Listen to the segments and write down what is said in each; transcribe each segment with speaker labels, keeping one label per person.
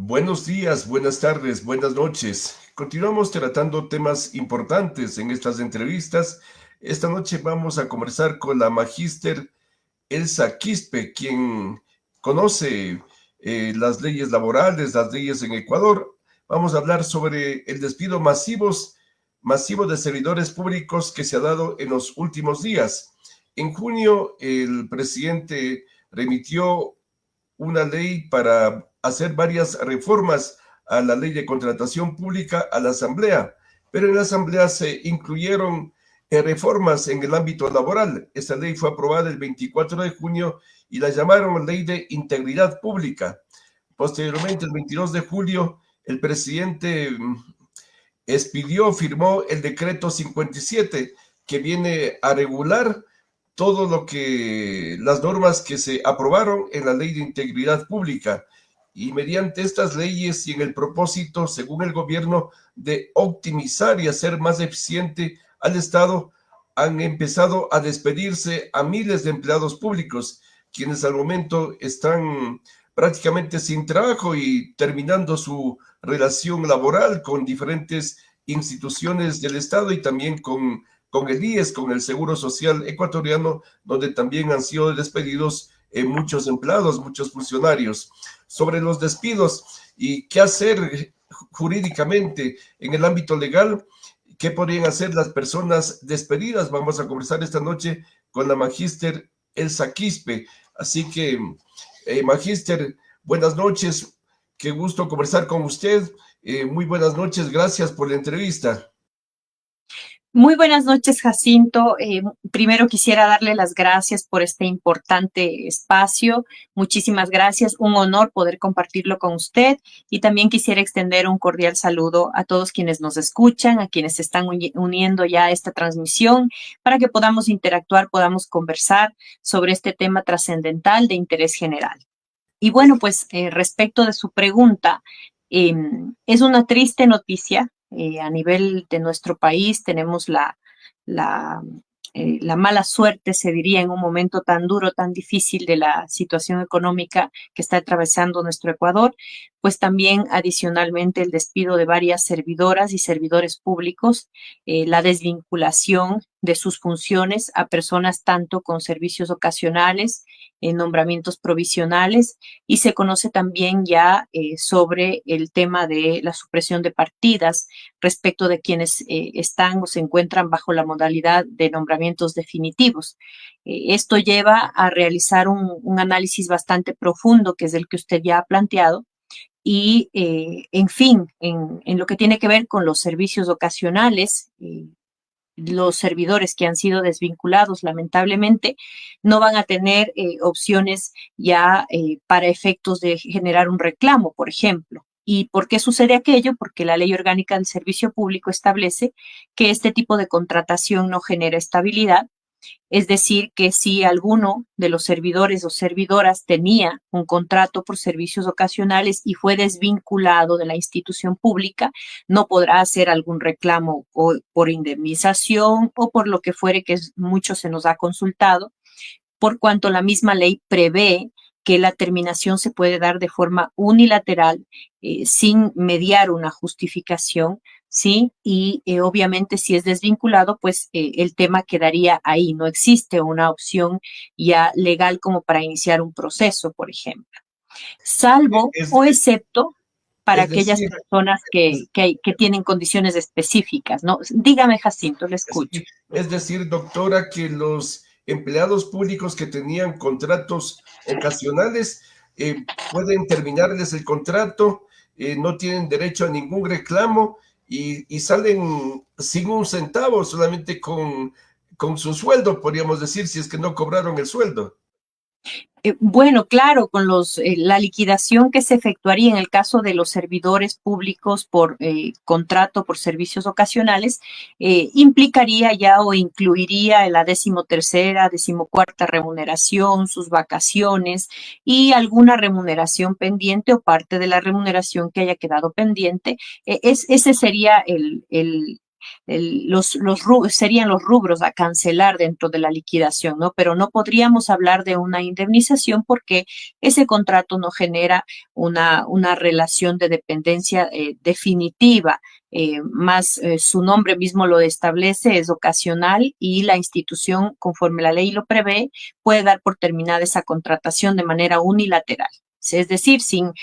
Speaker 1: Buenos días, buenas tardes, buenas noches. Continuamos tratando temas importantes en estas entrevistas. Esta noche vamos a conversar con la magíster Elsa Quispe, quien conoce las leyes laborales, las leyes en Ecuador. Vamos a hablar sobre el despido masivo de servidores públicos que se ha dado en los últimos días. En junio, el presidente remitió una ley para hacer varias reformas a la ley de contratación pública a la Asamblea, pero en la Asamblea se incluyeron reformas en el ámbito laboral. Esta ley fue aprobada el 24 de junio y la llamaron Ley de Integridad Pública. Posteriormente, el 22 de julio, el presidente firmó el decreto 57 que viene a regular todo lo que las normas que se aprobaron en la Ley de Integridad Pública. Y mediante estas leyes y en el propósito, según el gobierno, de optimizar y hacer más eficiente al Estado, han empezado a despedirse a miles de empleados públicos, quienes al momento están prácticamente sin trabajo y terminando su relación laboral con diferentes instituciones del Estado y también con el IES, con el Seguro Social Ecuatoriano, donde también han sido despedidos muchos empleados, muchos funcionarios. Sobre los despidos y qué hacer jurídicamente en el ámbito legal, qué podrían hacer las personas despedidas, vamos a conversar esta noche con la magíster Elsa Quispe. Así que, magíster, buenas noches, qué gusto conversar con usted. Muy buenas noches, gracias por la entrevista.
Speaker 2: Muy buenas noches, Jacinto. Primero quisiera darle las gracias por este importante espacio. Muchísimas gracias. Un honor poder compartirlo con usted. Y también quisiera extender un cordial saludo a todos quienes nos escuchan, a quienes se están uniendo ya a esta transmisión, para que podamos interactuar, podamos conversar sobre este tema trascendental de interés general. Y bueno, pues respecto de su pregunta, es una triste noticia. A nivel de nuestro país tenemos la, la mala suerte, se diría, en un momento tan duro, tan difícil de la situación económica que está atravesando nuestro Ecuador, pues también adicionalmente el despido de varias servidoras y servidores públicos, la desvinculación de sus funciones a personas tanto con servicios ocasionales, nombramientos provisionales, y se conoce también ya sobre el tema de la supresión de partidas respecto de quienes están o se encuentran bajo la modalidad de nombramientos definitivos. Esto lleva a realizar un análisis bastante profundo, que es el que usted ya ha planteado, y en fin, en lo que tiene que ver con los servicios ocasionales, los servidores que han sido desvinculados, lamentablemente, no van a tener opciones ya para efectos de generar un reclamo, por ejemplo. ¿Y por qué sucede aquello? Porque la Ley Orgánica del Servicio Público establece que este tipo de contratación no genera estabilidad. Es decir, que si alguno de los servidores o servidoras tenía un contrato por servicios ocasionales y fue desvinculado de la institución pública, no podrá hacer algún reclamo o por indemnización o por lo que fuere, que mucho se nos ha consultado, por cuanto la misma ley prevé que la terminación se puede dar de forma unilateral, sin mediar una justificación, ¿sí? Y obviamente si es desvinculado, pues el tema quedaría ahí. No existe una opción ya legal como para iniciar un proceso, por ejemplo, salvo
Speaker 1: Es,
Speaker 2: o excepto para
Speaker 1: es
Speaker 2: aquellas
Speaker 1: decir,
Speaker 2: personas que tienen condiciones específicas, ¿no? Dígame, Jacinto, le escucho.
Speaker 1: Es decir, doctora, que los empleados públicos que tenían contratos ocasionales pueden terminarles el contrato, no tienen derecho a ningún reclamo y salen sin un centavo, solamente con su sueldo, podríamos decir, si es que no cobraron el sueldo.
Speaker 2: Bueno, claro, con la liquidación que se efectuaría en el caso de los servidores públicos por contrato por servicios ocasionales, implicaría ya o incluiría la 13ª, 14ª remuneración, sus vacaciones y alguna remuneración pendiente o parte de la remuneración que haya quedado pendiente. Ese sería serían los rubros a cancelar dentro de la liquidación, ¿no? Pero no podríamos hablar de una indemnización porque ese contrato no genera una relación de dependencia definitiva. Más su nombre mismo lo establece, es ocasional y la institución, conforme la ley lo prevé, puede dar por terminada esa contratación de manera unilateral, es decir, sin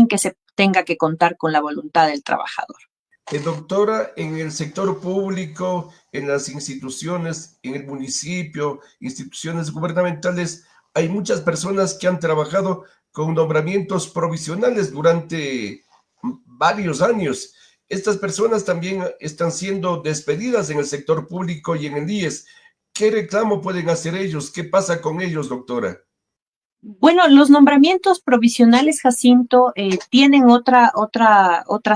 Speaker 2: que se tenga que contar con la voluntad del trabajador.
Speaker 1: Doctora, en el sector público, en las instituciones, en el municipio, instituciones gubernamentales, hay muchas personas que han trabajado con nombramientos provisionales durante varios años. Estas personas también están siendo despedidas en el sector público y en el IES. ¿Qué reclamo pueden hacer ellos? ¿Qué pasa con ellos, doctora?
Speaker 2: Bueno, los nombramientos provisionales, Jacinto, tienen otra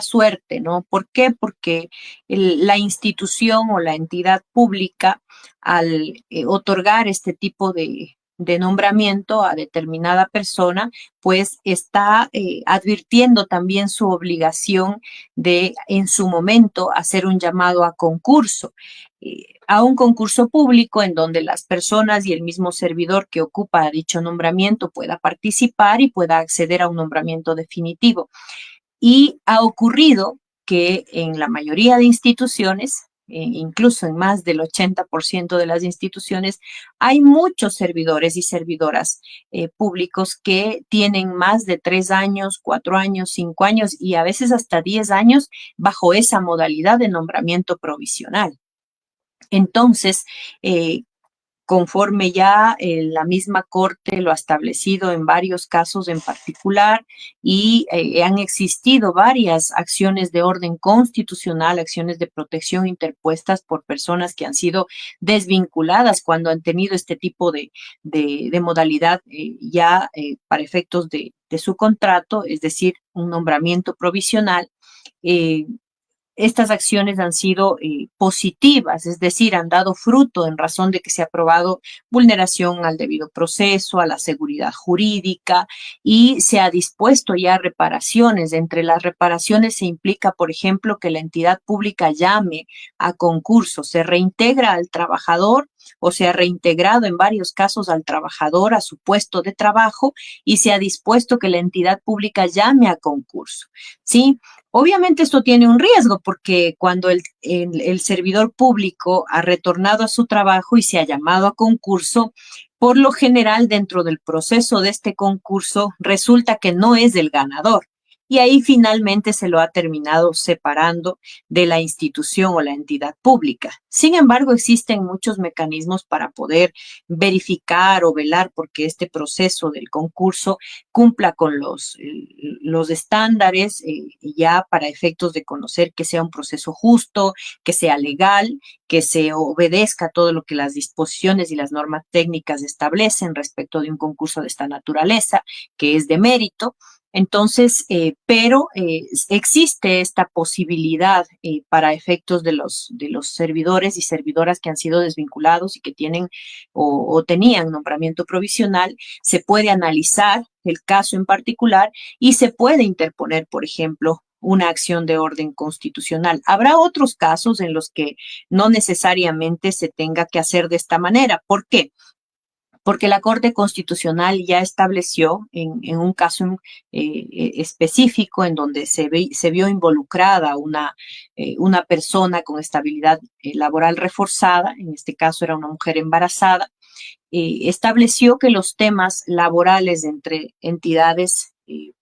Speaker 2: suerte, ¿no? ¿Por qué? Porque la institución o la entidad pública, al otorgar este tipo de nombramiento a determinada persona, pues está advirtiendo también su obligación de, en su momento, hacer un llamado a concurso. A un concurso público en donde las personas y el mismo servidor que ocupa dicho nombramiento pueda participar y pueda acceder a un nombramiento definitivo. Y ha ocurrido que en la mayoría de instituciones, incluso en más del 80% de las instituciones, hay muchos servidores y servidoras públicos que tienen más de 3 años, 4 años, 5 años y a veces hasta 10 años bajo esa modalidad de nombramiento provisional. Entonces, conforme ya la misma Corte lo ha establecido en varios casos en particular y han existido varias acciones de orden constitucional, acciones de protección interpuestas por personas que han sido desvinculadas cuando han tenido este tipo de modalidad ya para efectos de su contrato, es decir, un nombramiento provisional. Estas acciones han sido positivas, es decir, han dado fruto en razón de que se ha probado vulneración al debido proceso, a la seguridad jurídica y se ha dispuesto ya reparaciones. Entre las reparaciones se implica, por ejemplo, que la entidad pública llame a concurso, se reintegra al trabajador o se ha reintegrado en varios casos al trabajador a su puesto de trabajo y se ha dispuesto que la entidad pública llame a concurso, ¿sí? Obviamente esto tiene un riesgo porque cuando el servidor público ha retornado a su trabajo y se ha llamado a concurso, por lo general dentro del proceso de este concurso resulta que no es el ganador. Y ahí finalmente se lo ha terminado separando de la institución o la entidad pública. Sin embargo, existen muchos mecanismos para poder verificar o velar porque este proceso del concurso cumpla con los estándares ya para efectos de conocer que sea un proceso justo, que sea legal, que se obedezca todo lo que las disposiciones y las normas técnicas establecen respecto de un concurso de esta naturaleza, que es de mérito. Entonces, pero existe esta posibilidad para efectos de los servidores y servidoras que han sido desvinculados y que tienen o tenían nombramiento provisional, se puede analizar el caso en particular y se puede interponer, por ejemplo, una acción de orden constitucional. Habrá otros casos en los que no necesariamente se tenga que hacer de esta manera. ¿Por qué? Porque la Corte Constitucional ya estableció en un caso específico en donde se vio involucrada una persona con estabilidad laboral reforzada, en este caso era una mujer embarazada, estableció que los temas laborales entre entidades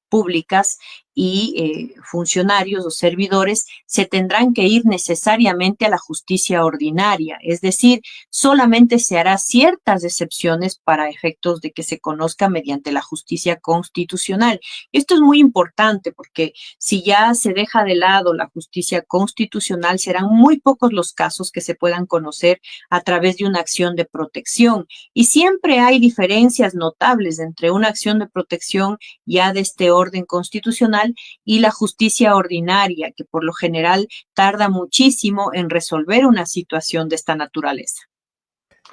Speaker 2: públicas y funcionarios o servidores se tendrán que ir necesariamente a la justicia ordinaria, es decir, solamente se hará ciertas excepciones para efectos de que se conozca mediante la justicia constitucional. Esto es muy importante porque si ya se deja de lado la justicia constitucional, serán muy pocos los casos que se puedan conocer a través de una acción de protección. Y siempre hay diferencias notables entre una acción de protección ya de este orden constitucional y la justicia ordinaria, que por lo general tarda muchísimo en resolver una situación de esta naturaleza.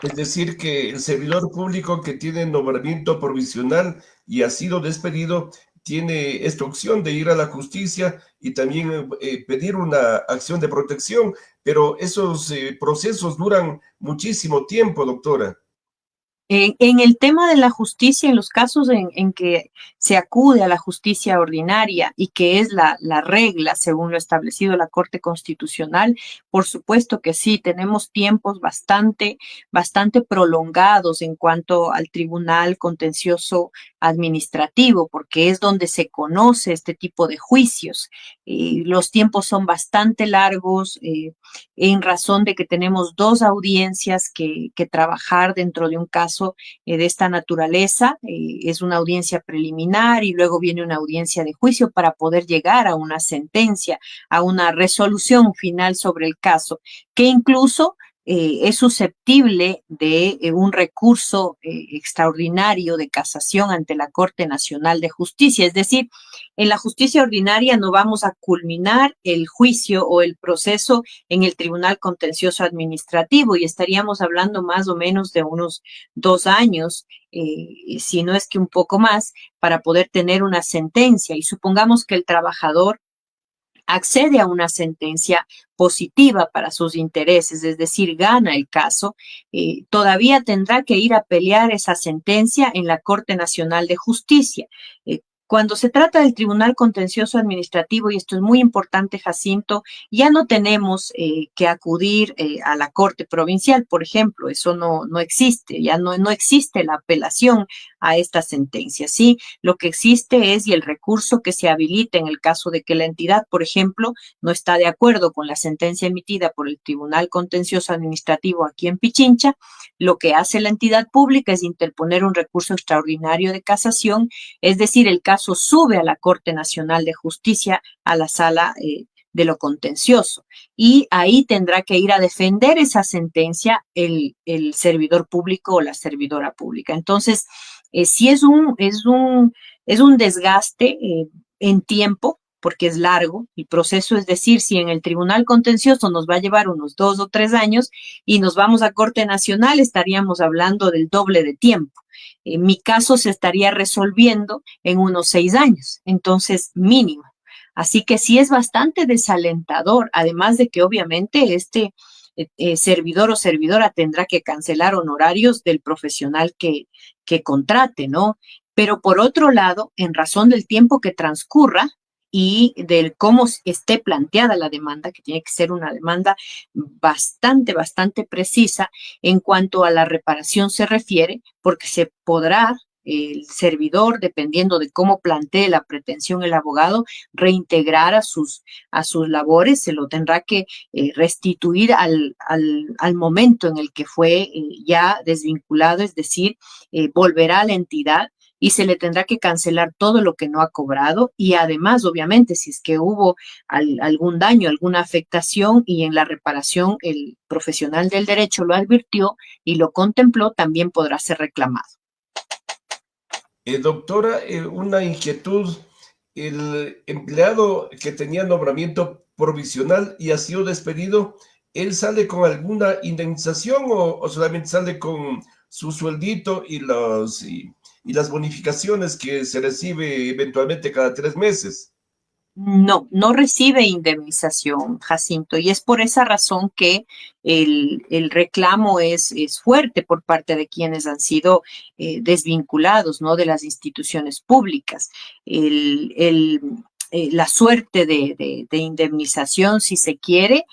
Speaker 1: Es decir, que el servidor público que tiene nombramiento provisional y ha sido despedido tiene esta opción de ir a la justicia y también pedir una acción de protección, pero esos procesos duran muchísimo tiempo, doctora.
Speaker 2: En el tema de la justicia, en los casos en que se acude a la justicia ordinaria y que es la regla según lo establecido la Corte Constitucional, por supuesto que sí, tenemos tiempos bastante prolongados en cuanto al Tribunal Contencioso Administrativo, porque es donde se conoce este tipo de juicios. Los tiempos son bastante largos, en razón de que tenemos dos audiencias que trabajar dentro de un caso de esta naturaleza. Es una audiencia preliminar y luego viene una audiencia de juicio para poder llegar a una sentencia, a una resolución final sobre el caso, que incluso es susceptible de un recurso extraordinario de casación ante la Corte Nacional de Justicia. Es decir, en la justicia ordinaria no vamos a culminar el juicio o el proceso en el Tribunal Contencioso Administrativo y estaríamos hablando más o menos de unos 2 años, si no es que un poco más, para poder tener una sentencia. Y supongamos que el trabajador accede a una sentencia positiva para sus intereses, es decir, gana el caso, todavía tendrá que ir a pelear esa sentencia en la Corte Nacional de Justicia. Cuando se trata del Tribunal Contencioso Administrativo, y esto es muy importante, Jacinto, ya no tenemos que acudir a la Corte Provincial, por ejemplo, eso no existe, ya no existe la apelación a esta sentencia, ¿sí? Lo que existe es y el recurso que se habilita en el caso de que la entidad, por ejemplo, no está de acuerdo con la sentencia emitida por el Tribunal Contencioso Administrativo aquí en Pichincha, lo que hace la entidad pública es interponer un recurso extraordinario de casación, es decir, el caso sube a la Corte Nacional de Justicia, a la sala de lo contencioso. Y ahí tendrá que ir a defender esa sentencia el servidor público o la servidora pública. Entonces, sí es un desgaste en tiempo, porque es largo el proceso, es decir, si en el Tribunal Contencioso nos va a llevar unos 2 o 3 años y nos vamos a Corte Nacional, estaríamos hablando del doble de tiempo. Mi caso se estaría resolviendo en unos 6 años, entonces mínimo. Así que sí es bastante desalentador, además de que obviamente servidor o servidora tendrá que cancelar honorarios del profesional que contrate, ¿no? Pero por otro lado, en razón del tiempo que transcurra y del cómo esté planteada la demanda, que tiene que ser una demanda bastante precisa en cuanto a la reparación se refiere, porque se podrá el servidor, dependiendo de cómo plantee la pretensión el abogado, reintegrar a sus labores, se lo tendrá que restituir al momento en el que fue ya desvinculado, es decir, volverá a la entidad y se le tendrá que cancelar todo lo que no ha cobrado y además, obviamente, si es que hubo algún daño, alguna afectación y en la reparación el profesional del derecho lo advirtió y lo contempló, también podrá ser reclamado.
Speaker 1: Doctora, una inquietud. El empleado que tenía nombramiento provisional y ha sido despedido, ¿él sale con alguna indemnización o solamente sale con su sueldito y las bonificaciones que se recibe eventualmente cada 3 meses?
Speaker 2: No recibe indemnización, Jacinto, y es por esa razón que el reclamo es fuerte por parte de quienes han sido desvinculados, ¿no? De las instituciones públicas. La suerte de indemnización, si se quiere,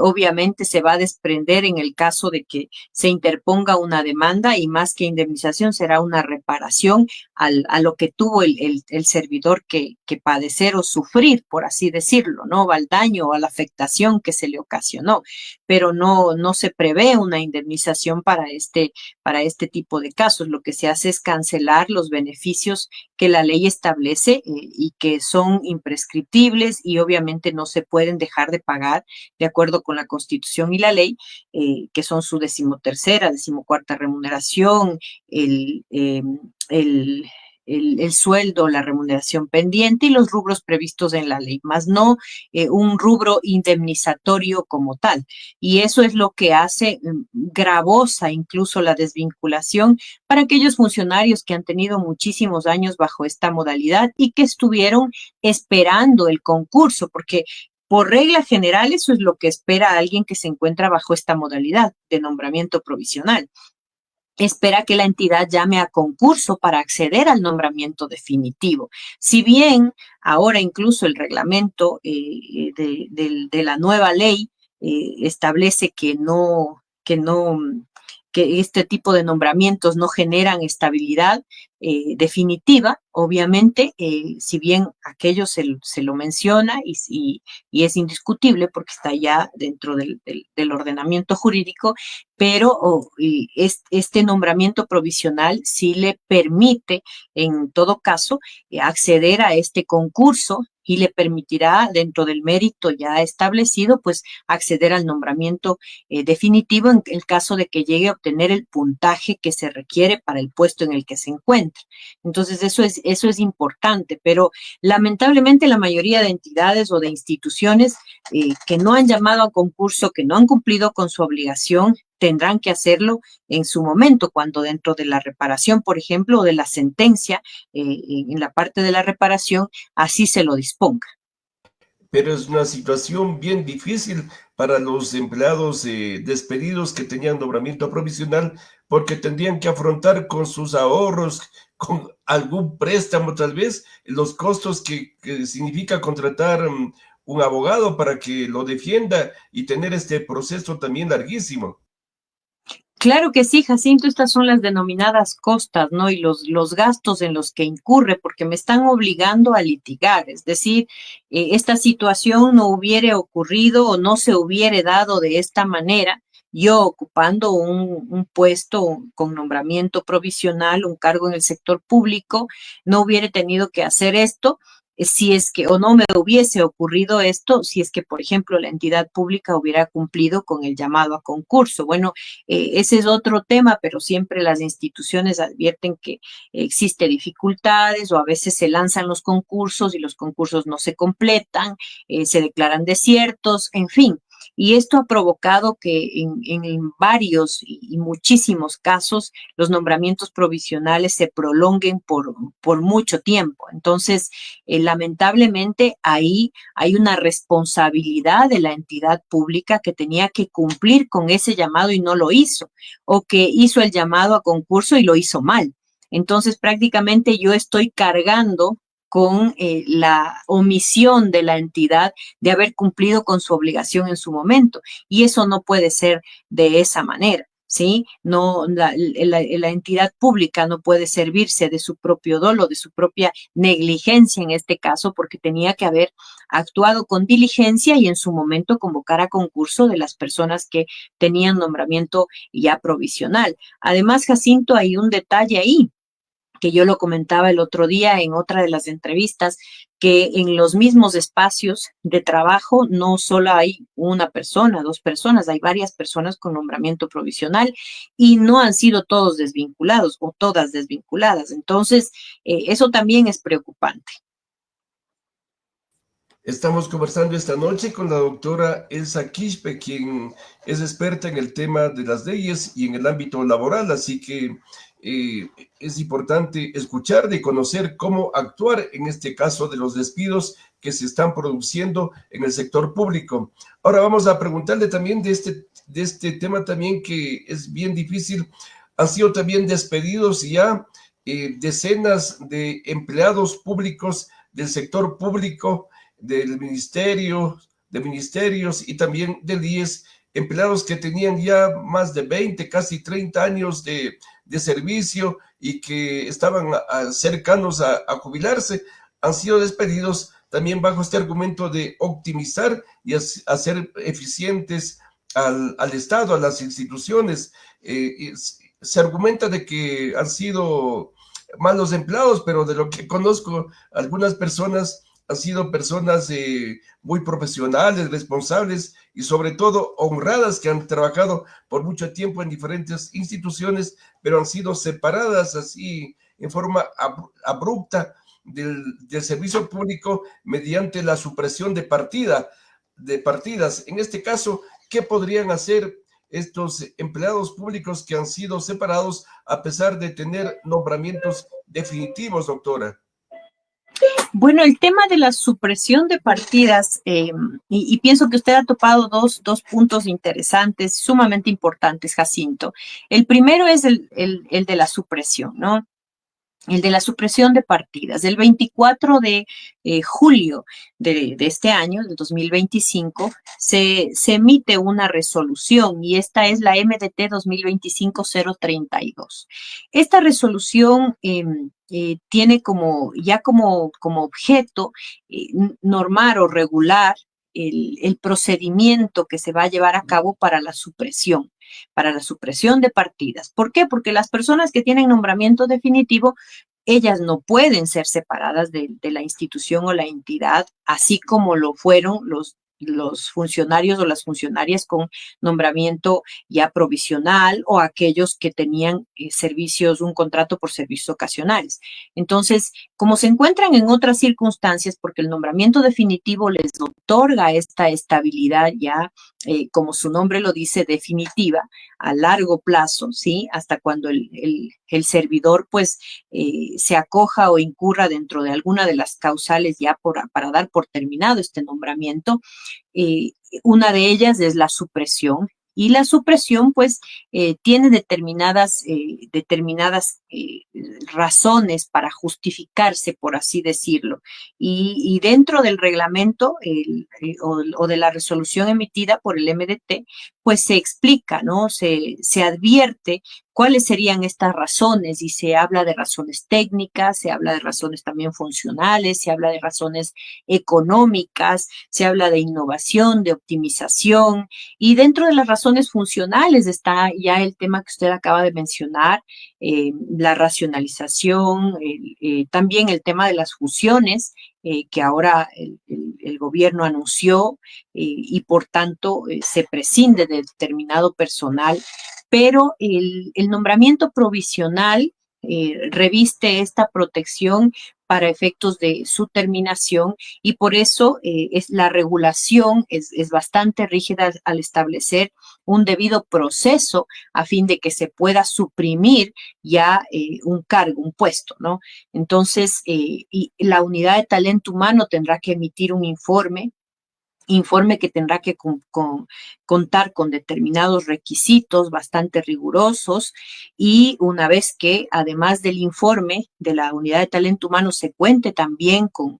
Speaker 2: obviamente se va a desprender en el caso de que se interponga una demanda y más que indemnización será una reparación a lo que tuvo el servidor que padecer o sufrir, por así decirlo, ¿no? Al daño o a la afectación que se le ocasionó, pero no se prevé una indemnización para este tipo de casos. Lo que se hace es cancelar los beneficios que la ley establece y que son imprescriptibles y obviamente no se pueden dejar de pagar de acuerdo con la Constitución y la ley, que son su 13ª, 14ª remuneración, el, eh, el, el sueldo, la remuneración pendiente y los rubros previstos en la ley, más no un rubro indemnizatorio como tal. Y eso es lo que hace gravosa incluso la desvinculación para aquellos funcionarios que han tenido muchísimos años bajo esta modalidad y que estuvieron esperando el concurso, porque Por regla general, eso es lo que espera alguien que se encuentra bajo esta modalidad de nombramiento provisional. Espera que la entidad llame a concurso para acceder al nombramiento definitivo. Si bien ahora incluso el reglamento de la nueva ley establece que este tipo de nombramientos no generan estabilidad definitiva, obviamente, si bien aquello se lo menciona y es indiscutible porque está ya dentro del ordenamiento jurídico, pero este nombramiento provisional sí le permite, en todo caso, acceder a este concurso y le permitirá, dentro del mérito ya establecido, pues acceder al nombramiento definitivo en el caso de que llegue a obtener el puntaje que se requiere para el puesto en el que se encuentra. Entonces, eso es importante, pero lamentablemente la mayoría de entidades o de instituciones que no han llamado a concurso, que no han cumplido con su obligación, tendrán que hacerlo en su momento, cuando dentro de la reparación, por ejemplo, o de la sentencia, en la parte de la reparación, así se lo disponga.
Speaker 1: Pero es una situación bien difícil para los empleados despedidos que tenían nombramiento provisional, porque tendrían que afrontar con sus ahorros, con algún préstamo tal vez, los costos que significa contratar un abogado para que lo defienda y tener este proceso también larguísimo.
Speaker 2: Claro que sí, Jacinto, estas son las denominadas costas, ¿no? Y los gastos en los que incurre, porque me están obligando a litigar. Es decir, esta situación no hubiera ocurrido o no se hubiera dado de esta manera, yo ocupando un puesto con nombramiento provisional, un cargo en el sector público, no hubiera tenido que hacer esto si es que, o no me hubiese ocurrido esto, si es que, por ejemplo, la entidad pública hubiera cumplido con el llamado a concurso. Bueno, ese es otro tema, pero siempre las instituciones advierten que existe dificultades o a veces se lanzan los concursos y los concursos no se completan, se declaran desiertos, en fin. Y esto ha provocado que en varios y muchísimos casos los nombramientos provisionales se prolonguen por mucho tiempo. Entonces, lamentablemente ahí hay una responsabilidad de la entidad pública que tenía que cumplir con ese llamado y no lo hizo, o que hizo el llamado a concurso y lo hizo mal. Entonces, prácticamente yo estoy cargando con la omisión de la entidad de haber cumplido con su obligación en su momento. Y eso no puede ser de esa manera. ¿Sí? No, la entidad pública no puede servirse de su propio dolo, de su propia negligencia en este caso, porque tenía que haber actuado con diligencia y en su momento convocar a concurso de las personas que tenían nombramiento ya provisional. Además, Jacinto, hay un detalle ahí que yo lo comentaba el otro día en otra de las entrevistas, que en los mismos espacios de trabajo no solo hay una persona, dos personas, hay varias personas con nombramiento provisional y no han sido todos desvinculados o todas desvinculadas. Entonces, eso también es preocupante.
Speaker 1: Estamos conversando esta noche con la doctora Elsa Quispe, quien es experta en el tema de las leyes y en el ámbito laboral, así que es importante escuchar y conocer cómo actuar en este caso de los despidos que se están produciendo en el sector público. Ahora vamos a preguntarle también de este tema también que es bien difícil. Han sido también despedidos ya decenas de empleados públicos del sector público, del ministerio, de ministerios y también del IES, empleados que tenían ya más de 20, casi 30 años de servicio y que estaban cercanos a jubilarse, han sido despedidos también bajo este argumento de optimizar y hacer eficientes al Estado, a las instituciones. Se argumenta de que han sido malos empleados, pero de lo que conozco, algunas personas han sido personas muy profesionales, responsables y sobre todo honradas, que han trabajado por mucho tiempo en diferentes instituciones, pero han sido separadas así en forma abrupta del servicio público mediante la supresión de partidas. En este caso, ¿qué podrían hacer estos empleados públicos que han sido separados a pesar de tener nombramientos definitivos, doctora?
Speaker 2: Bueno, el tema de la supresión de partidas, y pienso que usted ha topado dos puntos interesantes, sumamente importantes, Jacinto. El primero es el de la supresión, ¿no? El de la supresión de partidas. El 24 de julio de este año, del 2025, se emite una resolución y esta es la MDT 2025-032. Esta resolución tiene como objeto normar o regular el procedimiento que se va a llevar a cabo para la supresión de partidas. ¿Por qué? Porque las personas que tienen nombramiento definitivo, ellas no pueden ser separadas de la institución o la entidad, así como lo fueron los funcionarios o las funcionarias con nombramiento ya provisional o aquellos que tenían servicios, un contrato por servicios ocasionales. Entonces, como se encuentran en otras circunstancias, porque el nombramiento definitivo les otorga esta estabilidad ya, como su nombre lo dice, definitiva, a largo plazo, ¿sí? Hasta cuando el servidor, pues, se acoja o incurra dentro de alguna de las causales ya para dar por terminado este nombramiento. Eh, una de ellas es la supresión. Y la supresión, pues, tiene determinadas razones para justificarse, por así decirlo. Y dentro del reglamento o de la resolución emitida por el MDT, pues se explica, ¿no? Se advierte cuáles serían estas razones y se habla de razones técnicas, se habla de razones también funcionales, se habla de razones económicas, se habla de innovación, de optimización y dentro de las razones funcionales está ya el tema que usted acaba de mencionar, la racionalización, también el tema de las fusiones, que ahora el gobierno anunció y por tanto se prescinde de determinado personal, pero el nombramiento provisional reviste esta protección para efectos de su terminación y por eso la regulación es bastante rígida al establecer un debido proceso a fin de que se pueda suprimir ya un cargo, un puesto, ¿no? Entonces, y la unidad de talento humano tendrá que emitir un informe que tendrá que contar con determinados requisitos bastante rigurosos y una vez que además del informe de la unidad de talento humano se cuente también con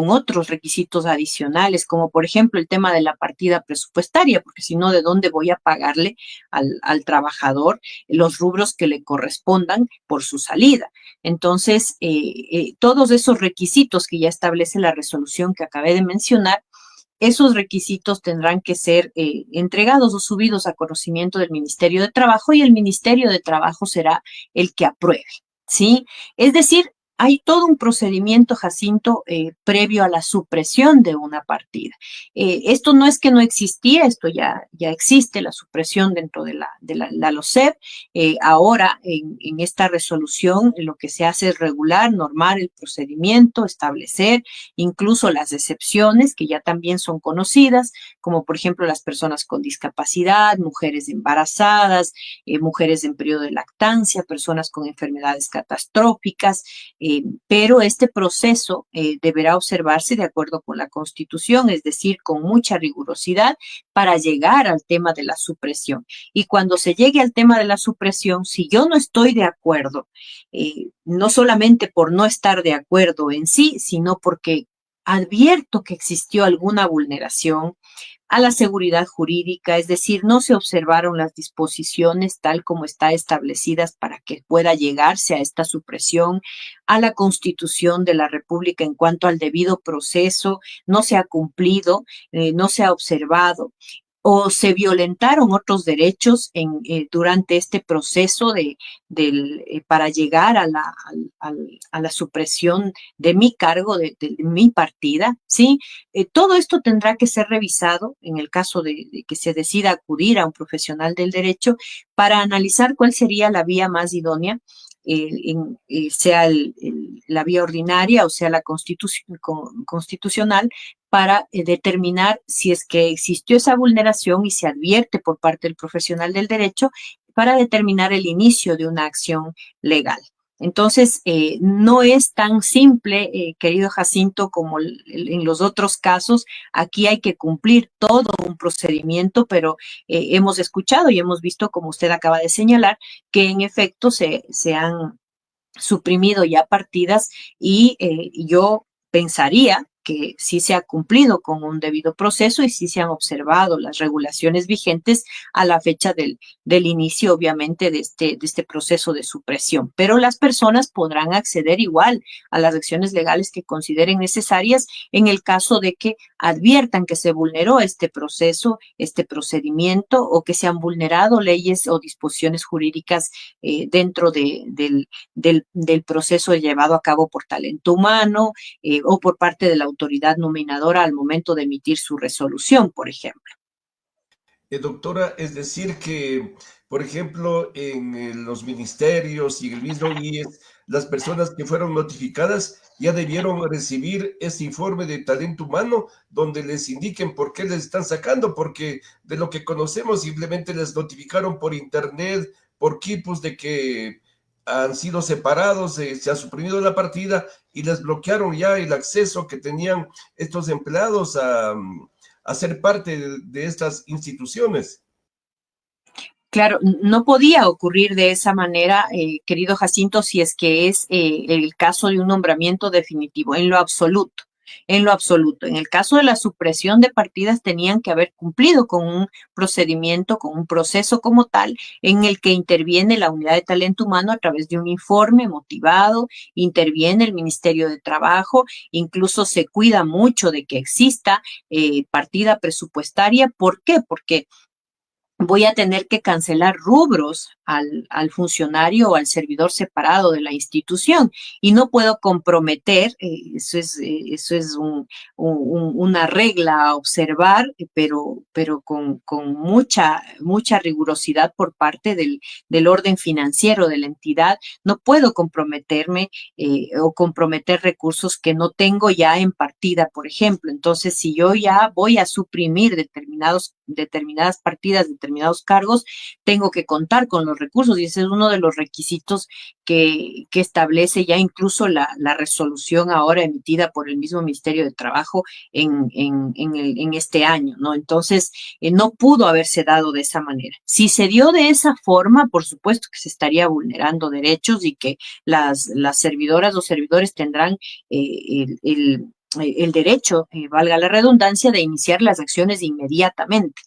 Speaker 2: otros requisitos adicionales, como por ejemplo el tema de la partida presupuestaria, porque si no, ¿de dónde voy a pagarle al trabajador los rubros que le correspondan por su salida? Entonces, todos esos requisitos que ya establece la resolución que acabé de mencionar, esos requisitos tendrán que ser entregados o subidos a conocimiento del Ministerio de Trabajo y el Ministerio de Trabajo será el que apruebe, ¿sí? Es decir, hay todo un procedimiento, Jacinto, previo a la supresión de una partida. Esto no es que no existía, esto ya existe, la supresión dentro de la LOCEP. Ahora, en esta resolución, lo que se hace es regular, normar el procedimiento, establecer incluso las excepciones que ya también son conocidas, como por ejemplo las personas con discapacidad, mujeres embarazadas, mujeres en periodo de lactancia, personas con enfermedades catastróficas, pero este proceso deberá observarse de acuerdo con la Constitución, es decir, con mucha rigurosidad para llegar al tema de la supresión. Y cuando se llegue al tema de la supresión, si yo no estoy de acuerdo, no solamente por no estar de acuerdo en sí, sino porque advierto que existió alguna vulneración a la seguridad jurídica, es decir, no se observaron las disposiciones tal como está establecidas para que pueda llegarse a esta supresión, a la Constitución de la República en cuanto al debido proceso, no se ha cumplido, no se ha observado o se violentaron otros derechos durante este proceso para llegar a la supresión de mi cargo, de mi partida, ¿sí? Todo esto tendrá que ser revisado en el caso de que se decida acudir a un profesional del derecho para analizar cuál sería la vía más idónea, sea la vía ordinaria o sea la constitucional, para determinar si es que existió esa vulneración y se advierte por parte del profesional del derecho para determinar el inicio de una acción legal. Entonces, no es tan simple, querido Jacinto, como en los otros casos. Aquí hay que cumplir todo un procedimiento, pero hemos escuchado y hemos visto, como usted acaba de señalar, que en efecto se han suprimido ya partidas y yo pensaría que sí se ha cumplido con un debido proceso y sí se han observado las regulaciones vigentes a la fecha del inicio, obviamente, de este proceso de supresión. Pero las personas podrán acceder igual a las acciones legales que consideren necesarias en el caso de que adviertan que se vulneró este proceso, este procedimiento, o que se han vulnerado leyes o disposiciones jurídicas dentro del proceso llevado a cabo por talento humano o por parte de la autoridad nominadora al momento de emitir su resolución, por ejemplo.
Speaker 1: Doctora, es decir que, por ejemplo, en los ministerios y en el mismo IES, las personas que fueron notificadas ya debieron recibir ese informe de talento humano donde les indiquen por qué les están sacando, porque de lo que conocemos simplemente les notificaron por internet, por quipus de que han sido separados, se ha suprimido la partida y les bloquearon ya el acceso que tenían estos empleados a ser parte de estas instituciones.
Speaker 2: Claro, no podía ocurrir de esa manera, querido Jacinto, si es que es el caso de un nombramiento definitivo, en lo absoluto. En lo absoluto. En el caso de la supresión de partidas, tenían que haber cumplido con un procedimiento, con un proceso como tal, en el que interviene la unidad de talento humano a través de un informe motivado, interviene el Ministerio de Trabajo, incluso se cuida mucho de que exista partida presupuestaria. ¿Por qué? Porque voy a tener que cancelar rubros al funcionario o al servidor separado de la institución y no puedo comprometer, eso es una regla a observar, pero con mucha rigurosidad por parte del orden financiero de la entidad. No puedo comprometerme o comprometer recursos que no tengo ya en partida, por ejemplo. Entonces, si yo ya voy a suprimir determinadas partidas, determinados cargos, tengo que contar con los recursos y ese es uno de los requisitos que establece ya incluso la resolución ahora emitida por el mismo Ministerio de Trabajo en este año, ¿no? Entonces, no pudo haberse dado de esa manera. Si se dio de esa forma, por supuesto que se estaría vulnerando derechos y que las servidoras o servidores tendrán el derecho, valga la redundancia, de iniciar las acciones inmediatamente,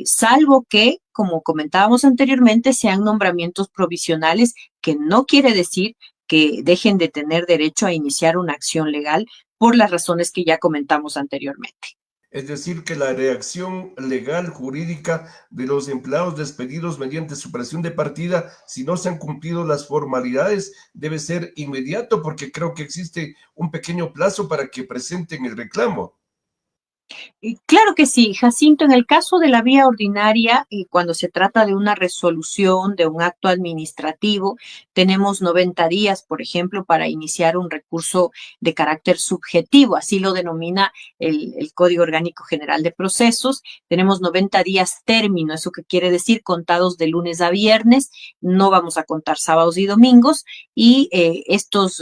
Speaker 2: salvo que, como comentábamos anteriormente, sean nombramientos provisionales, que no quiere decir que dejen de tener derecho a iniciar una acción legal por las razones que ya comentamos anteriormente.
Speaker 1: Es decir, que la reacción legal jurídica de los empleados despedidos mediante supresión de partida, si no se han cumplido las formalidades, debe ser inmediato, porque creo que existe un pequeño plazo para que presenten el reclamo.
Speaker 2: Claro que sí, Jacinto, en el caso de la vía ordinaria, cuando se trata de una resolución, de un acto administrativo, tenemos 90 días, por ejemplo, para iniciar un recurso de carácter subjetivo, así lo denomina el Código Orgánico General de Procesos. Tenemos 90 días término, eso que quiere decir contados de lunes a viernes, no vamos a contar sábados y domingos, y estos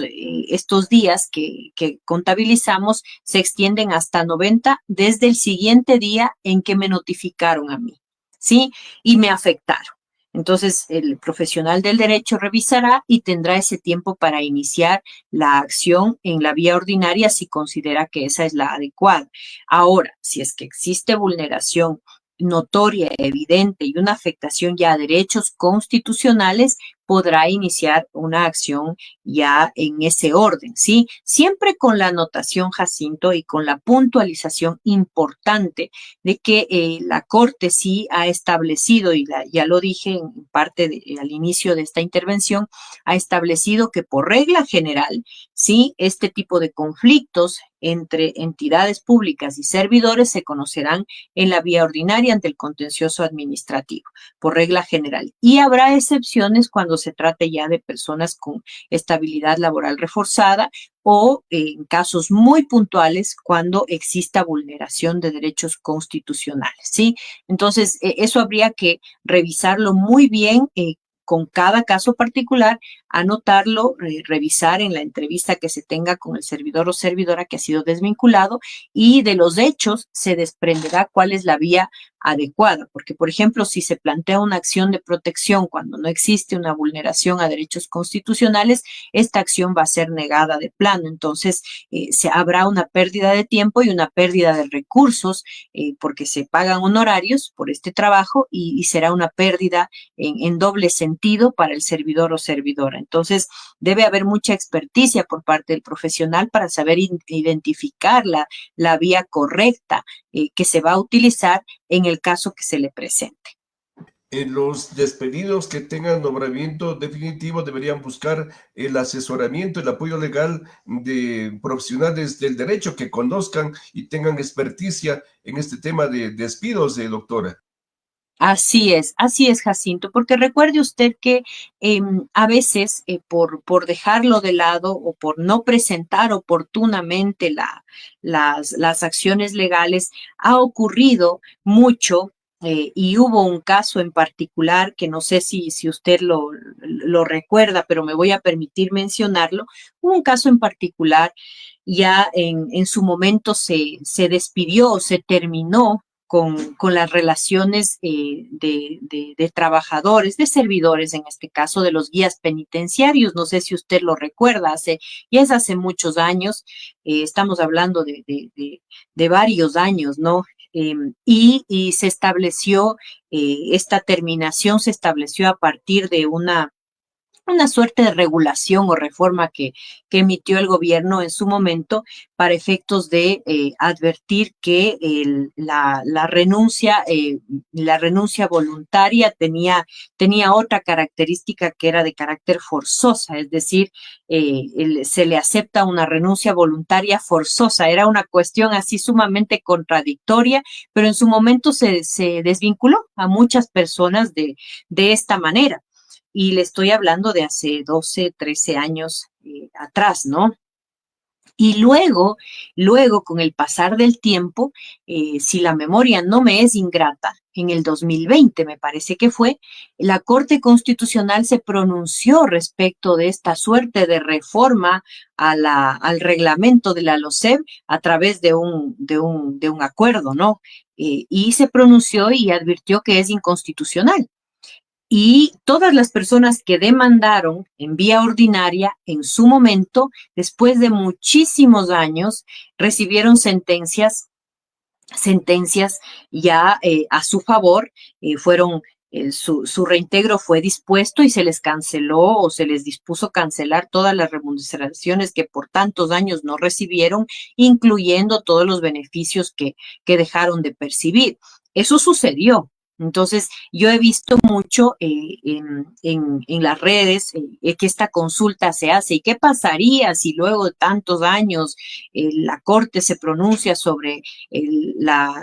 Speaker 2: días que contabilizamos se extienden hasta 90 desde el siguiente día en que me notificaron a mí, ¿sí? Y me afectaron. Entonces, el profesional del derecho revisará y tendrá ese tiempo para iniciar la acción en la vía ordinaria si considera que esa es la adecuada. Ahora, si es que existe vulneración notoria, evidente y una afectación ya a derechos constitucionales, podrá iniciar una acción ya en ese orden, ¿sí? Siempre con la anotación, Jacinto, y con la puntualización importante de que la Corte sí ha establecido, y ya lo dije en parte al inicio de esta intervención, ha establecido que por regla general, sí, este tipo de conflictos entre entidades públicas y servidores se conocerán en la vía ordinaria ante el contencioso administrativo, por regla general. Y habrá excepciones cuando se trate ya de personas con estabilidad laboral reforzada o en casos muy puntuales cuando exista vulneración de derechos constitucionales, ¿sí? Entonces, eso habría que revisarlo muy bien con cada caso particular, anotarlo, revisar en la entrevista que se tenga con el servidor o servidora que ha sido desvinculado, y de los hechos se desprenderá cuál es la vía adecuada, porque por ejemplo, si se plantea una acción de protección cuando no existe una vulneración a derechos constitucionales, esta acción va a ser negada de plano. Entonces habrá una pérdida de tiempo y una pérdida de recursos, porque se pagan honorarios por este trabajo, y será una pérdida en doble sentido para el servidor o servidora. Entonces, debe haber mucha experticia por parte del profesional para saber identificar la vía correcta que se va a utilizar en el caso que se le presente.
Speaker 1: Los despedidos que tengan nombramiento definitivo deberían buscar el asesoramiento, el apoyo legal de profesionales del derecho que conozcan y tengan experticia en este tema de despidos, doctora.
Speaker 2: Así es, Jacinto, porque recuerde usted que a veces por dejarlo de lado o por no presentar oportunamente las acciones legales, ha ocurrido mucho. Y hubo un caso en particular que no sé si usted lo recuerda, pero me voy a permitir mencionarlo. Hubo un caso en particular, ya en su momento se despidió, se terminó con las relaciones de trabajadores, de servidores, en este caso, de los guías penitenciarios. No sé si usted lo recuerda, ya es hace muchos años, estamos hablando de varios años, ¿no? Y se estableció, esta terminación se estableció a partir de una suerte de regulación o reforma que emitió el gobierno en su momento para efectos de advertir que la renuncia voluntaria tenía otra característica que era de carácter forzosa, es decir, se le acepta una renuncia voluntaria forzosa. Era una cuestión así sumamente contradictoria, pero en su momento se desvinculó a muchas personas de esta manera. Y le estoy hablando de hace 12, 13 años atrás, ¿no? Y luego, con el pasar del tiempo, si la memoria no me es ingrata, en el 2020 me parece que fue, la Corte Constitucional se pronunció respecto de esta suerte de reforma al reglamento de la LOCEP a través de un acuerdo, ¿no? Y se pronunció y advirtió que es inconstitucional. Y todas las personas que demandaron en vía ordinaria en su momento, después de muchísimos años, recibieron sentencias ya a su favor, su reintegro fue dispuesto y se les canceló o se les dispuso cancelar todas las remuneraciones que por tantos años no recibieron, incluyendo todos los beneficios que dejaron de percibir. Eso sucedió. Entonces, yo he visto mucho en las redes que esta consulta se hace. ¿Y qué pasaría si luego de tantos años la Corte se pronuncia sobre la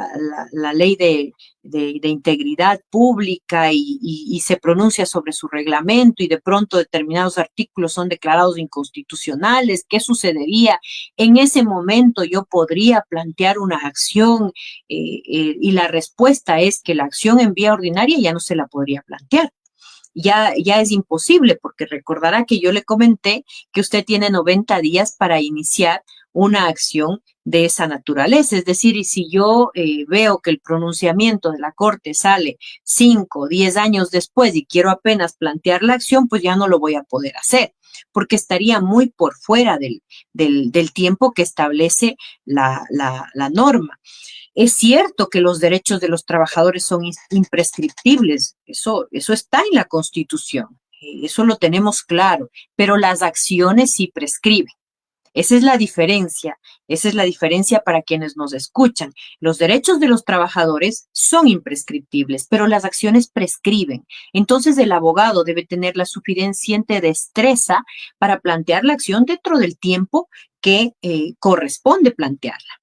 Speaker 2: ley de integridad pública y se pronuncia sobre su reglamento y de pronto determinados artículos son declarados inconstitucionales? ¿Qué sucedería? En ese momento yo podría plantear una acción y la respuesta es que la acción en vía ordinaria ya no se la podría plantear. Ya es imposible, porque recordará que yo le comenté que usted tiene 90 días para iniciar una acción de esa naturaleza. Es decir, y si yo veo que el pronunciamiento de la Corte sale 5 o 10 años después y quiero apenas plantear la acción, pues ya no lo voy a poder hacer, porque estaría muy por fuera del tiempo que establece la norma. Es cierto que los derechos de los trabajadores son imprescriptibles, eso está en la Constitución, eso lo tenemos claro, pero las acciones sí prescriben. Esa es la diferencia para quienes nos escuchan. Los derechos de los trabajadores son imprescriptibles, pero las acciones prescriben. Entonces el abogado debe tener la suficiente destreza para plantear la acción dentro del tiempo que corresponde plantearla.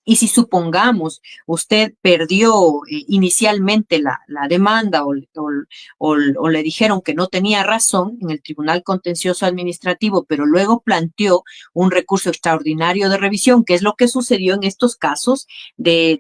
Speaker 2: Y si supongamos usted perdió inicialmente la demanda o le dijeron que no tenía razón en el Tribunal Contencioso Administrativo, pero luego planteó un recurso extraordinario de revisión, que es lo que sucedió en estos casos de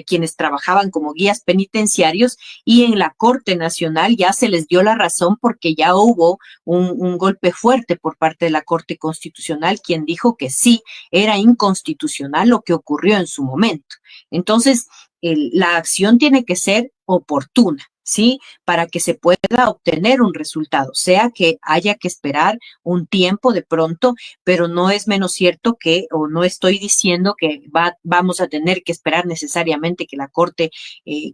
Speaker 2: quienes trabajaban como guías penitenciarios, y en la Corte Nacional ya se les dio la razón porque ya hubo un golpe fuerte por parte de la Corte Constitucional, quien dijo que sí, era inconstitucional lo que ocurrió en su momento. Entonces, la acción tiene que ser oportuna, ¿sí? Para que se pueda obtener un resultado, sea que haya que esperar un tiempo de pronto, pero no es menos cierto que, o no estoy diciendo que vamos a tener que esperar necesariamente que la Corte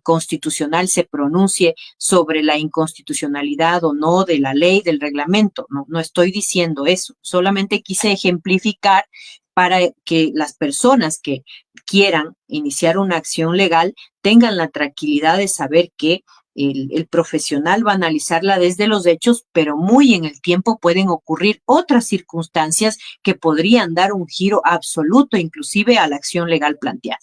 Speaker 2: Constitucional se pronuncie sobre la inconstitucionalidad o no de la ley, del reglamento. No, no estoy diciendo eso, solamente quise ejemplificar para que las personas que quieran iniciar una acción legal tengan la tranquilidad de saber que el profesional va a analizarla desde los hechos, pero muy en el tiempo pueden ocurrir otras circunstancias que podrían dar un giro absoluto, inclusive a la acción legal planteada.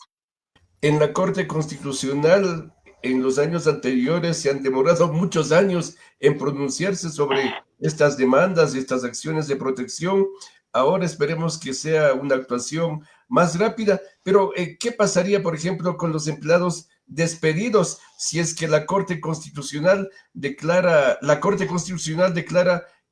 Speaker 1: En la Corte Constitucional, en los años anteriores, se han demorado muchos años en pronunciarse sobre estas demandas, estas acciones de protección. Ahora esperemos que sea una actuación más rápida, pero ¿qué pasaría, por ejemplo, con los empleados despedidos si es que la Corte Constitucional declara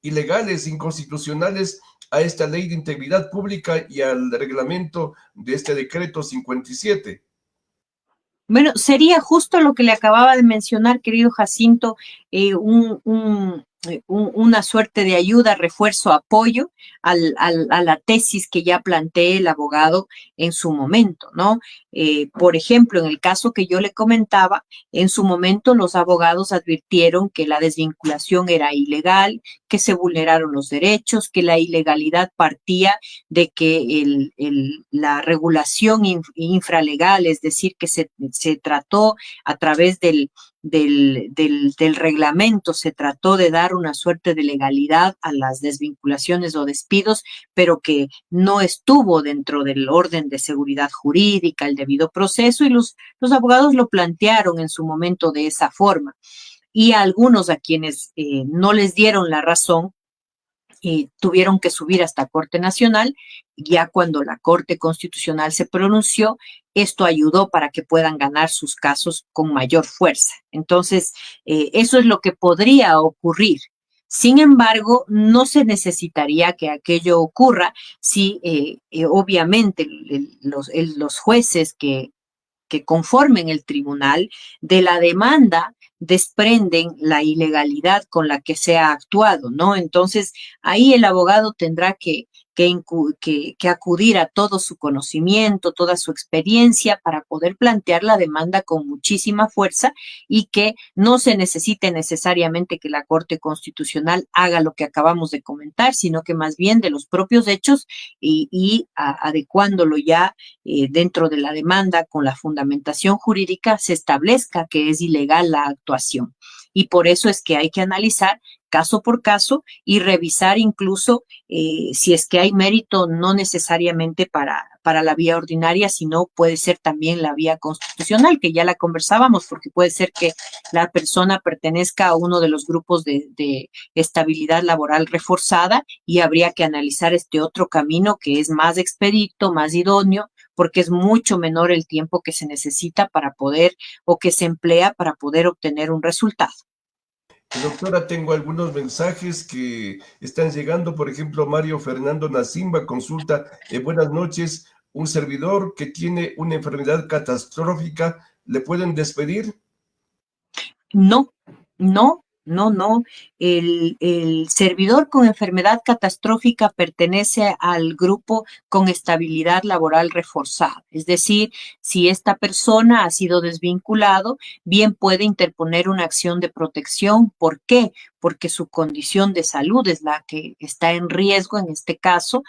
Speaker 1: ilegales, inconstitucionales a esta ley de integridad pública y al reglamento de este decreto 57?
Speaker 2: Bueno, sería justo lo que le acababa de mencionar, querido Jacinto, una suerte de ayuda, refuerzo, apoyo a la tesis que ya planteé el abogado en su momento, ¿no? Por ejemplo, en el caso que yo le comentaba, en su momento los abogados advirtieron que la desvinculación era ilegal, que se vulneraron los derechos, que la ilegalidad partía de que la regulación infralegal, es decir, que se trató a través del reglamento, se trató de dar una suerte de legalidad a las desvinculaciones o despidos, pero que no estuvo dentro del orden de seguridad jurídica, el debido proceso, y los abogados lo plantearon en su momento de esa forma. Y a algunos a quienes no les dieron la razón, y tuvieron que subir hasta Corte Nacional. Ya cuando la Corte Constitucional se pronunció, esto ayudó para que puedan ganar sus casos con mayor fuerza. Entonces, eso es lo que podría ocurrir. Sin embargo, no se necesitaría que aquello ocurra si obviamente los jueces que conformen el tribunal de la demanda desprenden la ilegalidad con la que se ha actuado, ¿no? Entonces, ahí el abogado tendrá que acudir a todo su conocimiento, toda su experiencia para poder plantear la demanda con muchísima fuerza y que no se necesite necesariamente que la Corte Constitucional haga lo que acabamos de comentar, sino que más bien de los propios hechos y adecuándolo ya dentro de la demanda con la fundamentación jurídica se establezca que es ilegal la actuación. Y por eso es que hay que analizar caso por caso y revisar incluso si es que hay mérito no necesariamente para la vía ordinaria, sino puede ser también la vía constitucional, que ya la conversábamos, porque puede ser que la persona pertenezca a uno de los grupos de estabilidad laboral reforzada y habría que analizar este otro camino que es más expedito, más idóneo, porque es mucho menor el tiempo que se necesita para poder o que se emplea para poder obtener un resultado.
Speaker 1: Doctora, tengo algunos mensajes que están llegando. Por ejemplo, Mario Fernando Nacimba consulta, buenas noches, un servidor que tiene una enfermedad catastrófica, ¿le pueden despedir?
Speaker 2: No, no, no, no. El servidor con enfermedad catastrófica pertenece al grupo con estabilidad laboral reforzada. Es decir, si esta persona ha sido desvinculado, bien puede interponer una acción de protección. ¿Por qué? porque su condición de salud es la que está en riesgo en este caso,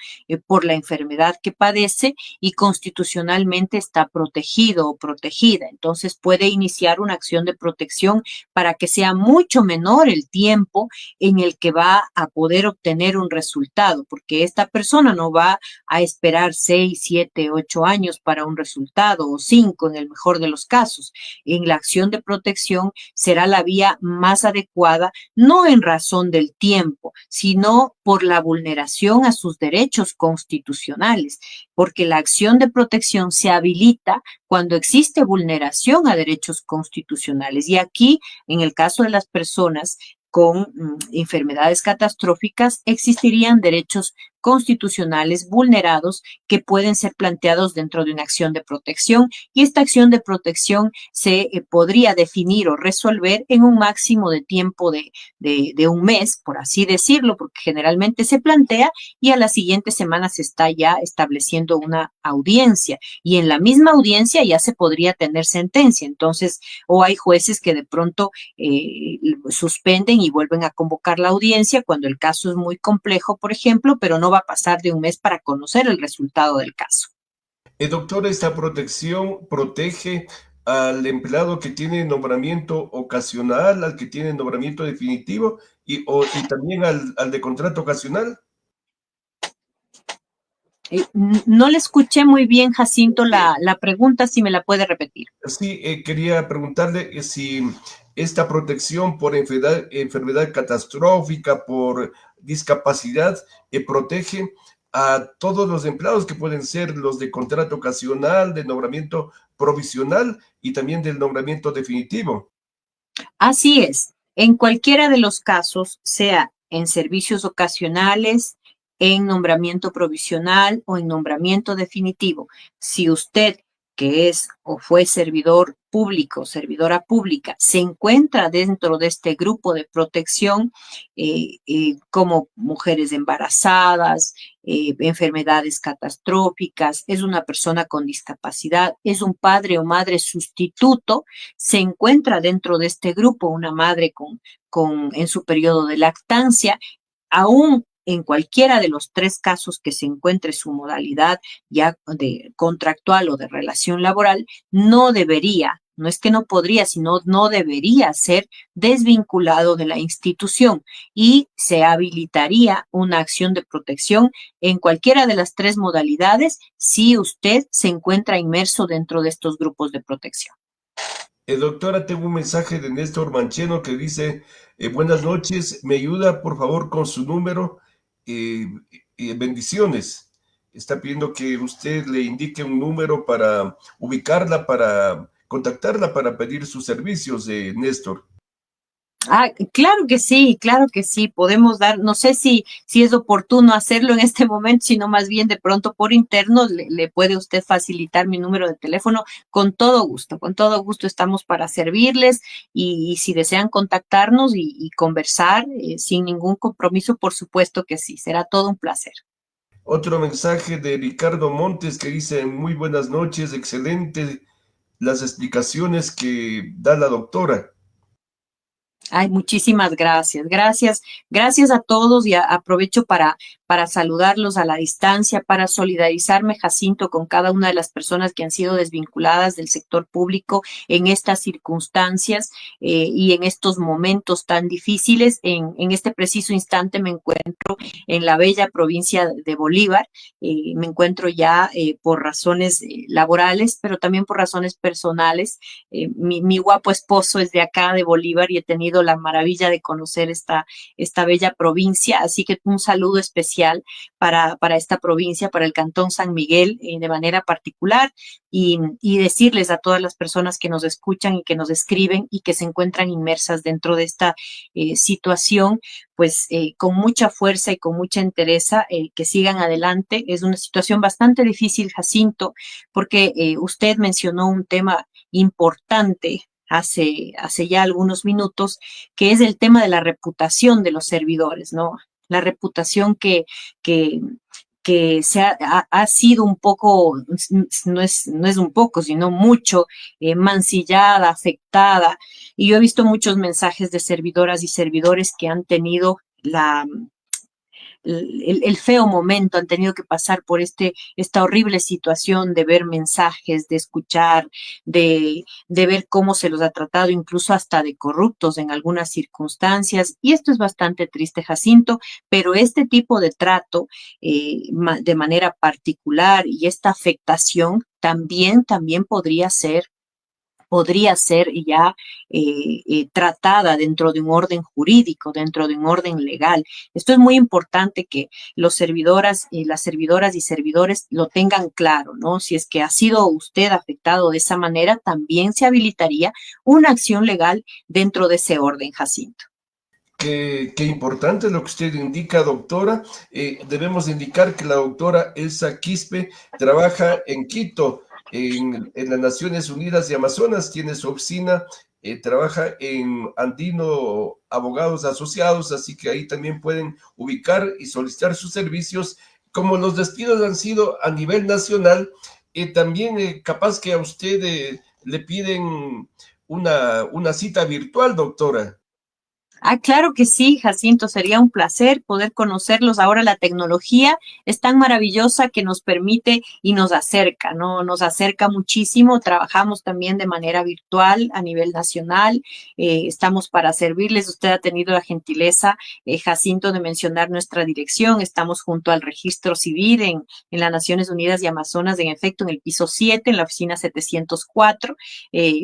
Speaker 2: por la enfermedad que padece y constitucionalmente está protegido o protegida. Entonces puede iniciar una acción de protección para que sea mucho menor el tiempo en el que va a poder obtener un resultado, porque esta persona no va a esperar 6, 7, 8 años para un resultado o 5 en el mejor de los casos. En la acción de protección será la vía más adecuada, no en razón del tiempo, sino por la vulneración a sus derechos constitucionales, porque la acción de protección se habilita cuando existe vulneración a derechos constitucionales. Y aquí, en el caso de las personas con enfermedades catastróficas, existirían derechos constitucionales vulnerados que pueden ser planteados dentro de una acción de protección, y esta acción de protección se podría definir o resolver en un máximo de tiempo de un mes, por así decirlo, porque generalmente se plantea y a la siguiente semana se está ya estableciendo una audiencia, y en la misma audiencia ya se podría tener sentencia. Entonces, o hay jueces que de pronto suspenden y vuelven a convocar la audiencia cuando el caso es muy complejo, por ejemplo, pero no va a pasar de un mes para conocer el resultado del caso.
Speaker 1: Doctor, esta protección protege al empleado que tiene nombramiento ocasional, al que tiene nombramiento definitivo y también al de contrato ocasional.
Speaker 2: No le escuché muy bien, Jacinto, la pregunta, si me la puede repetir.
Speaker 1: Sí, quería preguntarle si esta protección por enfermedad catastrófica, por discapacidad, protege a todos los empleados que pueden ser los de contrato ocasional, de nombramiento provisional y también del nombramiento definitivo.
Speaker 2: Así es, en cualquiera de los casos, sea en servicios ocasionales, en nombramiento provisional o en nombramiento definitivo, si usted, que es o fue servidor público, servidora pública, se encuentra dentro de este grupo de protección, como mujeres embarazadas, enfermedades catastróficas, es una persona con discapacidad, es un padre o madre sustituto, se encuentra dentro de este grupo una madre en su periodo de lactancia, aún en cualquiera de los tres casos que se encuentre su modalidad ya de contractual o de relación laboral, no debería, no es que no podría, sino no debería ser desvinculado de la institución, y se habilitaría una acción de protección en cualquiera de las tres modalidades si usted se encuentra inmerso dentro de estos grupos de protección.
Speaker 1: Doctora, tengo un mensaje de Néstor Mancheno que dice, buenas noches, me ayuda por favor con su número, eh, bendiciones. Está pidiendo que usted le indique un número para ubicarla, para contactarla, para pedir sus servicios de Néstor.
Speaker 2: Ah, claro que sí, podemos dar, no sé si es oportuno hacerlo en este momento, sino más bien de pronto por interno le puede usted facilitar mi número de teléfono con todo gusto estamos para servirles, y si desean contactarnos y conversar sin ningún compromiso, por supuesto que sí, será todo un placer.
Speaker 1: Otro mensaje de Ricardo Montes que dice, muy buenas noches, excelente las explicaciones que da la doctora.
Speaker 2: Ay, muchísimas gracias. Gracias a todos, y aprovecho para saludarlos a la distancia, para solidarizarme, Jacinto, con cada una de las personas que han sido desvinculadas del sector público en estas circunstancias, y en estos momentos tan difíciles. En este preciso instante me encuentro en la bella provincia de Bolívar. Me encuentro ya por razones laborales, pero también por razones personales. Mi guapo esposo es de acá, de Bolívar, y he tenido la maravilla de conocer esta bella provincia, así que un saludo especial para esta provincia, para el Cantón San Miguel de manera particular, y decirles a todas las personas que nos escuchan y que nos escriben y que se encuentran inmersas dentro de esta situación, pues con mucha fuerza y con mucha entereza, que sigan adelante. Es una situación bastante difícil, Jacinto, porque usted mencionó un tema importante hace ya algunos minutos, que es el tema de la reputación de los servidores, ¿no? La reputación que que ha sido un poco, no es un poco, sino mucho mancillada, afectada. Y yo he visto muchos mensajes de servidoras y servidores que han tenido el feo momento, han tenido que pasar por esta horrible situación de ver mensajes, de escuchar, de ver cómo se los ha tratado, incluso hasta de corruptos en algunas circunstancias. Y esto es bastante triste, Jacinto, pero este tipo de trato de manera particular y esta afectación también podría ser ya tratada dentro de un orden jurídico, dentro de un orden legal. Esto es muy importante que los servidoras y las servidoras y servidores lo tengan claro, ¿no? Si es que ha sido usted afectado de esa manera, también se habilitaría una acción legal dentro de ese orden, Jacinto.
Speaker 1: Qué importante lo que usted indica, doctora. Debemos indicar que la doctora Elsa Quispe trabaja en Quito, en las Naciones Unidas y Amazonas, tiene su oficina, trabaja en Andino Abogados Asociados, así que ahí también pueden ubicar y solicitar sus servicios. Como los despidos han sido a nivel nacional, también capaz que a usted le piden una cita virtual, doctora.
Speaker 2: Ah, claro que sí, Jacinto, sería un placer poder conocerlos. Ahora la tecnología es tan maravillosa que nos permite y nos acerca, ¿no? Nos acerca muchísimo. Trabajamos también de manera virtual a nivel nacional. Estamos para servirles. Usted ha tenido la gentileza, Jacinto, de mencionar nuestra dirección. Estamos junto al Registro Civil en las Naciones Unidas y Amazonas, en efecto, en el piso 7, en la oficina 704.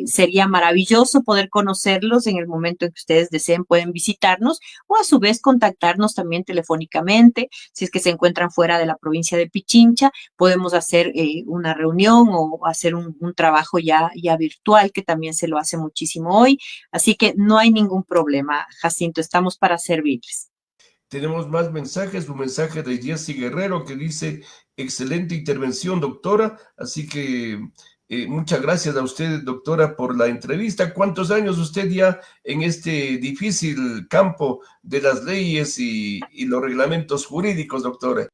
Speaker 2: Sería maravilloso poder conocerlos en el momento en que ustedes deseen, pueden visitarnos o a su vez contactarnos también telefónicamente. Si es que se encuentran fuera de la provincia de Pichincha, podemos hacer una reunión o hacer un trabajo ya virtual, que también se lo hace muchísimo hoy. Así que no hay ningún problema, Jacinto, estamos para servirles.
Speaker 1: Tenemos más mensajes, un mensaje de Jessy Guerrero que dice, excelente intervención, doctora. Así que muchas gracias a usted, doctora, por la entrevista. ¿Cuántos años usted ya en este difícil campo de las leyes y los reglamentos jurídicos, doctora?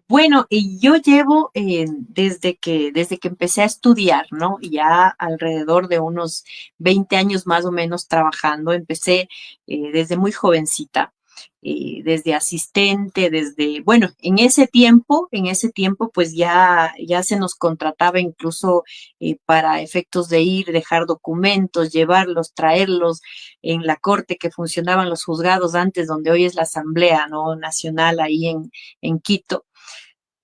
Speaker 2: Bueno, y yo llevo desde que empecé a estudiar, ¿no? Ya alrededor de unos 20 años más o menos trabajando. Empecé desde muy jovencita, desde asistente, bueno, en ese tiempo, pues ya se nos contrataba incluso para efectos de ir, dejar documentos, llevarlos, traerlos en la corte que funcionaban los juzgados antes, donde hoy es la Asamblea, ¿no? Nacional ahí en Quito.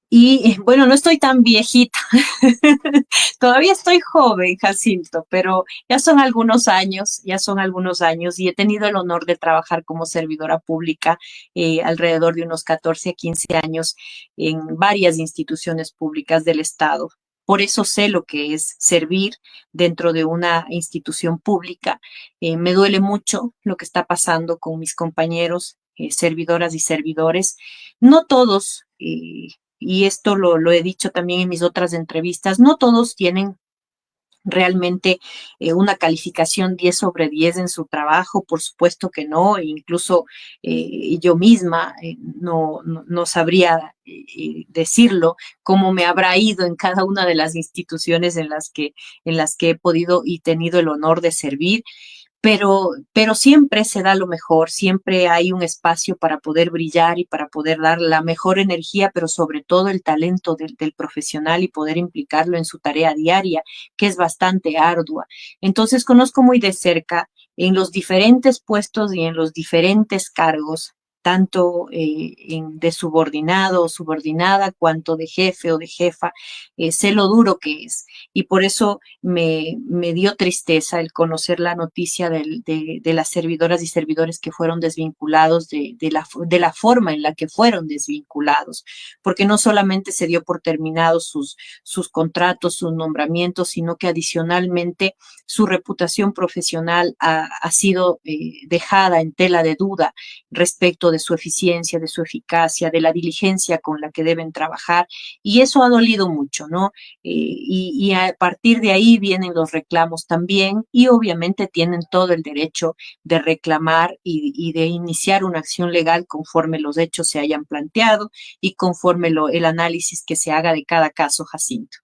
Speaker 2: Y bueno, no estoy tan viejita, todavía estoy joven, Jacinto, pero ya son algunos años y he tenido el honor de trabajar como servidora pública alrededor de unos 14 a 15 años en varias instituciones públicas del Estado. Por eso sé lo que es servir dentro de una institución pública. Me duele mucho lo que está pasando con mis compañeros, servidoras y servidores. No todos, y esto lo he dicho también en mis otras entrevistas, no todos tienen realmente una calificación 10 sobre 10 en su trabajo, por supuesto que no, e incluso yo misma no sabría decirlo cómo me habrá ido en cada una de las instituciones en las que he podido y tenido el honor de servir, pero siempre se da lo mejor, siempre hay un espacio para poder brillar y para poder dar la mejor energía, pero sobre todo el talento del profesional y poder implicarlo en su tarea diaria, que es bastante ardua. Entonces conozco muy de cerca en los diferentes puestos y en los diferentes cargos, tanto de subordinado o subordinada, cuanto de jefe o de jefa, sé lo duro que es. Y por eso me dio tristeza el conocer la noticia de las servidoras y servidores que fueron desvinculados, de la forma en la que fueron desvinculados, porque no solamente se dio por terminados sus contratos, sus nombramientos, sino que adicionalmente su reputación profesional ha sido dejada en tela de duda respecto de su eficiencia, de su eficacia, de la diligencia con la que deben trabajar, y eso ha dolido mucho, ¿no? Y a partir de ahí vienen los reclamos también, y obviamente tienen todo el derecho de reclamar y de iniciar una acción legal conforme los hechos se hayan planteado y conforme el análisis que se haga de cada caso, Jacinto.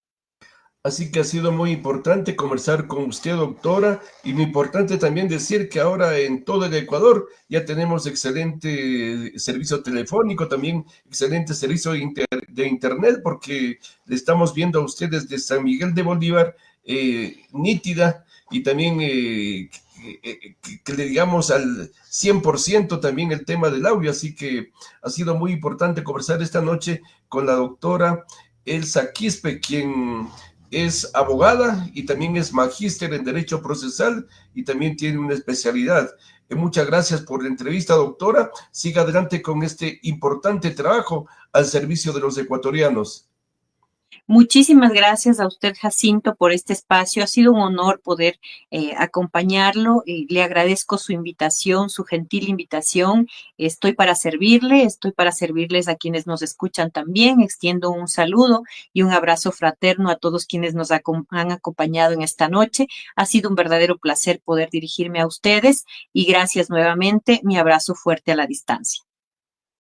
Speaker 1: Así que ha sido muy importante conversar con usted, doctora, y muy importante también decir que ahora en todo el Ecuador ya tenemos excelente servicio telefónico, también excelente servicio de internet, porque le estamos viendo a ustedes desde San Miguel de Bolívar nítida y también que le digamos al 100% también el tema del audio, así que ha sido muy importante conversar esta noche con la doctora Elsa Quispe, quien es abogada y también es magíster en Derecho Procesal y también tiene una especialidad. Muchas gracias por la entrevista, doctora. Siga adelante con este importante trabajo al servicio de los ecuatorianos.
Speaker 2: Muchísimas gracias a usted, Jacinto, por este espacio. Ha sido un honor poder acompañarlo. Le agradezco su invitación, su gentil invitación. Estoy para servirles a quienes nos escuchan también. Extiendo un saludo y un abrazo fraterno a todos quienes nos han acompañado en esta noche. Ha sido un verdadero placer poder dirigirme a ustedes y gracias nuevamente. Mi abrazo fuerte a la distancia.